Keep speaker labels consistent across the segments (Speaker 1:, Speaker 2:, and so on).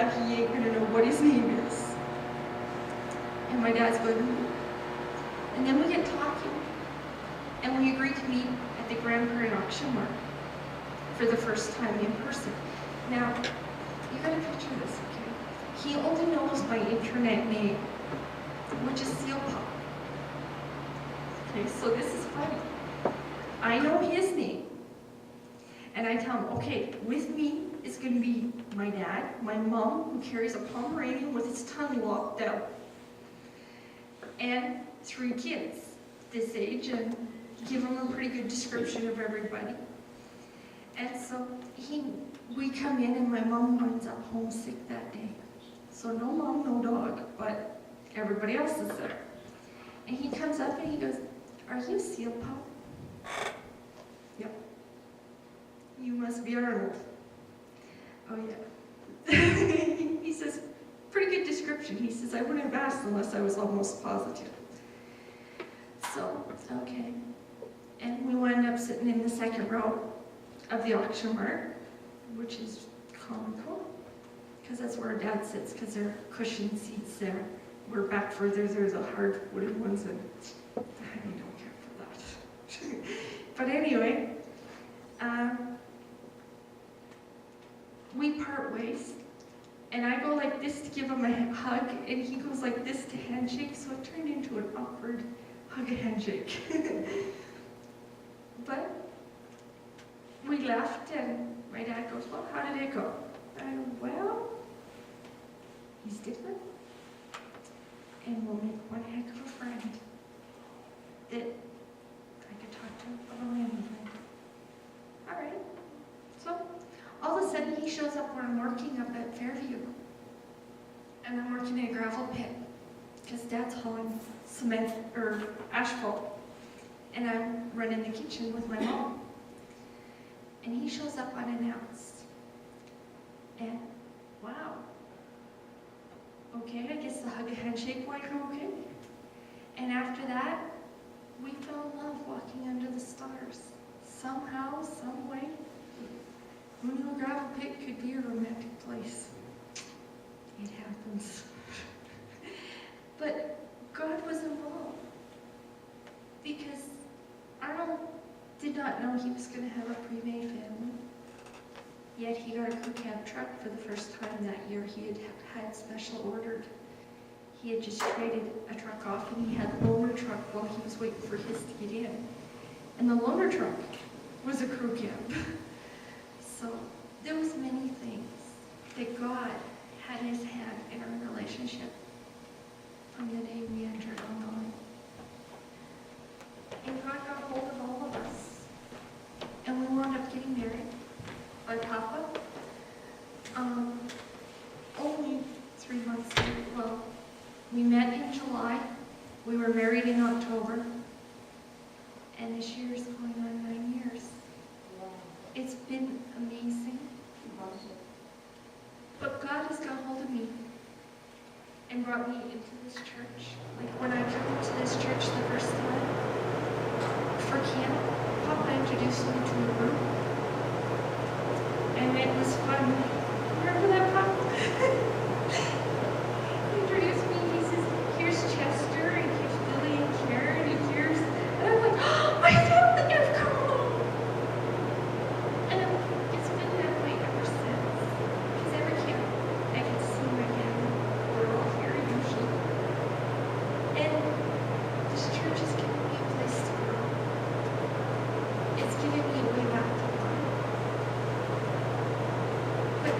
Speaker 1: He ain't gonna know what his name is. And my dad's going, and then we get talking, and we agree to meet at the grandparent auction mark for the first time in person. Now, you gotta picture this, okay? He only knows my internet name, which is Seal Pop. Okay, so this is funny. I know his name, and I tell him, okay, with me is going to be my dad, my mom, who carries a Pomeranian with his tongue locked out, and 3 kids this age, and give him a pretty good description of everybody. And so we come in, and my mom winds up homesick that day. So no mom, no dog, but everybody else is there. And he comes up and he goes, "Are you Seal Pop?" "Yep." "You must be Arnold." "Oh yeah." He says, "Pretty good description." He says, "I wouldn't have asked unless I was almost positive." So, okay. And we wound up sitting in the second row of the auction mart, which is comical, because that's where our dad sits, because there are cushion seats there. We're back further, there's a hard wooden ones, and I don't care for that. But anyway, we part ways, and I go like this to give him a hug, and he goes like this to handshake, so it turned into an awkward hug-a-handshake. But we left, and my dad goes, "Well, how did it go?" I go, "Well, he's different, and we'll make one heck of a friend that I could talk to about anything." All right. So all of a sudden he shows up when I'm working up at Fairview, and I'm working in a gravel pit because Dad's hauling cement or asphalt, and I'm running the kitchen with my mom. And he shows up unannounced, and wow. Okay, I guess the hug-a-handshake went okay. And after that, we fell in love walking under the stars. Somehow, some way. Who knew a gravel pit could be a romantic place? It happens. But God was involved, because Arnold did not know he was going to have a pre-made family. Yet he got a crew cab truck for the first time that year. He had special ordered. He had just traded a truck off, and he had a loaner truck while he was waiting for his to get in. And the loaner truck was a crew cab. So there was many things that God had his hand in our relationship from the day we entered online. And God got hold of all of us. And we wound up getting married by Papa. Only 3 months later. Well, we met in July. We were married in October. And this year is going on 9 years.
Speaker 2: Wow.
Speaker 1: It's been amazing. But God has got hold of me and brought me into this church. Like when I came to this church the first time for camp, Papa introduced me to a group. And it was fun. Remember that, Papa? He introduced me. He says, "Here's Chester, and here's Billy and Karen, and here's..." And I'm like, "Oh, my family have come home!" And it's been that way ever since. Because every camp, I get to see my family. We're all here usually. And this church has given me a place to grow. It's given me a way back to life. But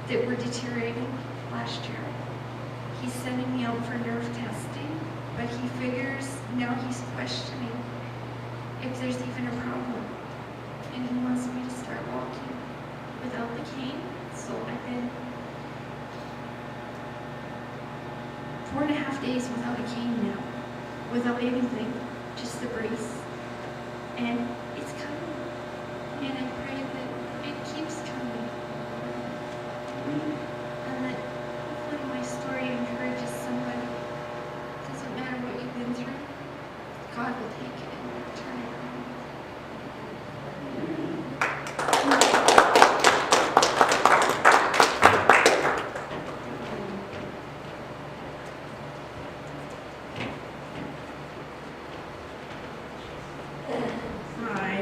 Speaker 1: that were deteriorating last year. He's sending me out for nerve testing, but he figures now he's questioning if there's even a problem. And he wants me to start walking without the cane. So I've been 4.5 days without a cane now, without anything, just the brace. And it's coming. And I pray that it keeps coming. And that hopefully my story encourages somebody. It doesn't matter what you've been through, God will take it and turn it around.
Speaker 2: Hi.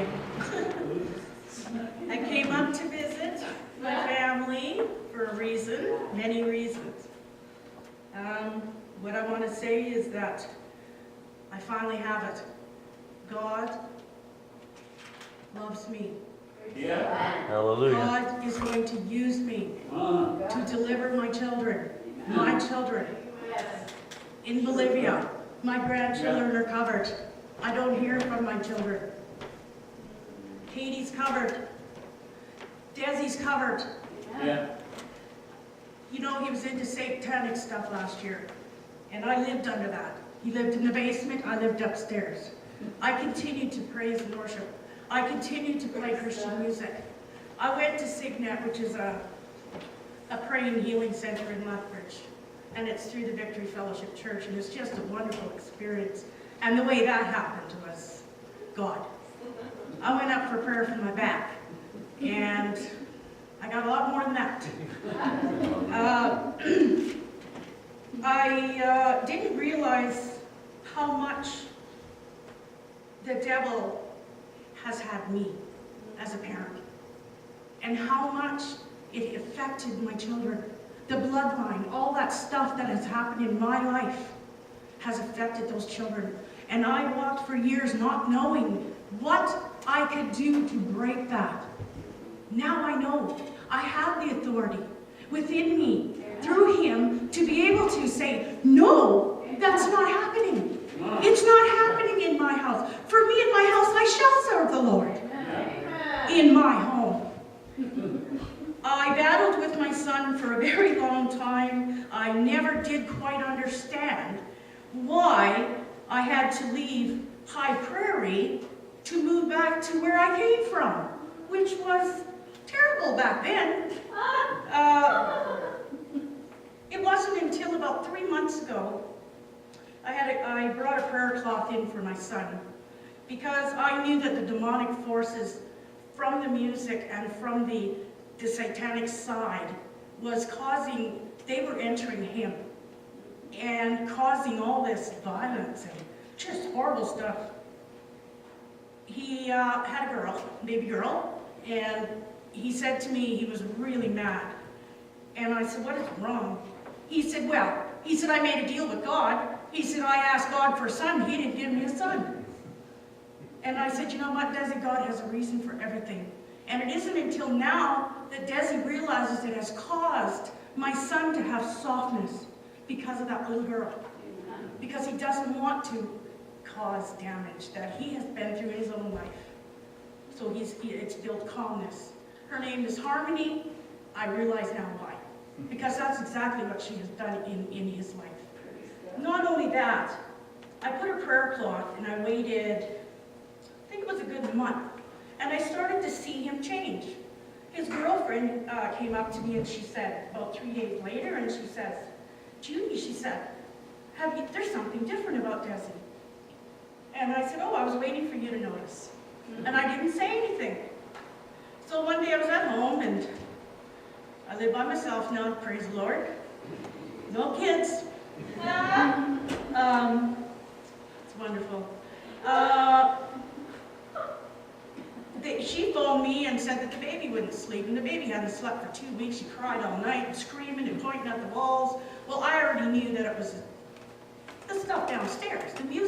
Speaker 2: I came up to visit my family for a reason, many reasons. What I want to say is that I finally have it. God loves me.
Speaker 3: Yeah.
Speaker 4: Hallelujah.
Speaker 2: God is going to use me to deliver my children, in Bolivia. My grandchildren are covered. I don't hear from my children. Katie's covered. Desi's covered.
Speaker 3: Yeah.
Speaker 2: You know, he was into satanic stuff last year, and I lived under that. He lived in the basement, I lived upstairs. I continued to praise and worship. I continued to play Christian music. I went to Signet, which is a praying healing center in Lethbridge, and it's through the Victory Fellowship Church, and it's just a wonderful experience. And the way that happened was God. I went up for prayer for my back, and I got a lot more than that. I didn't realize how much the devil has had me as a parent, and how much it affected my children. The bloodline, all that stuff that has happened in my life has affected those children. And I walked for years not knowing what I could do to break that. Now I know. I have the authority within me, through him, to be able to say, no, that's not happening. It's not happening in my house. For me in my house, I shall serve the Lord. In my home. I battled with my son for a very long time. I never did quite understand why I had to leave High Prairie to move back to where I came from, which was terrible back then. It wasn't until about 3 months ago I brought a prayer cloth in for my son, because I knew that the demonic forces from the music and from the satanic side was causing, they were entering him and causing all this violence and just horrible stuff. He had a girl, baby girl, and he said to me he was really mad. And I said, what is wrong? He said, well, I made a deal with God. He said, I asked God for a son. He didn't give me a son. And I said, you know what, Desi, God has a reason for everything. And it isn't until now that Desi realizes it has caused my son to have softness because of that little girl. Because he doesn't want to cause damage that he has been through in his own life. So it's built calmness. Her name is Harmony. I realize now why. Because that's exactly what she has done in his life. Not only that, I put a prayer cloth and I waited, I think it was a good month, and I started to see him change. His girlfriend came up to me and she said, about 3 days later, and she says, Judy, she said, there's something different about Desi. And I said, oh, I was waiting for you to notice. And I didn't say anything. So one day I was at home, and I live by myself now, praise the Lord. No kids. It's wonderful. She phoned me and said that the baby wouldn't sleep, and the baby hadn't slept for 2 weeks. She cried all night, screaming and pointing at the walls. Well, I already knew that it was the stuff downstairs, the music.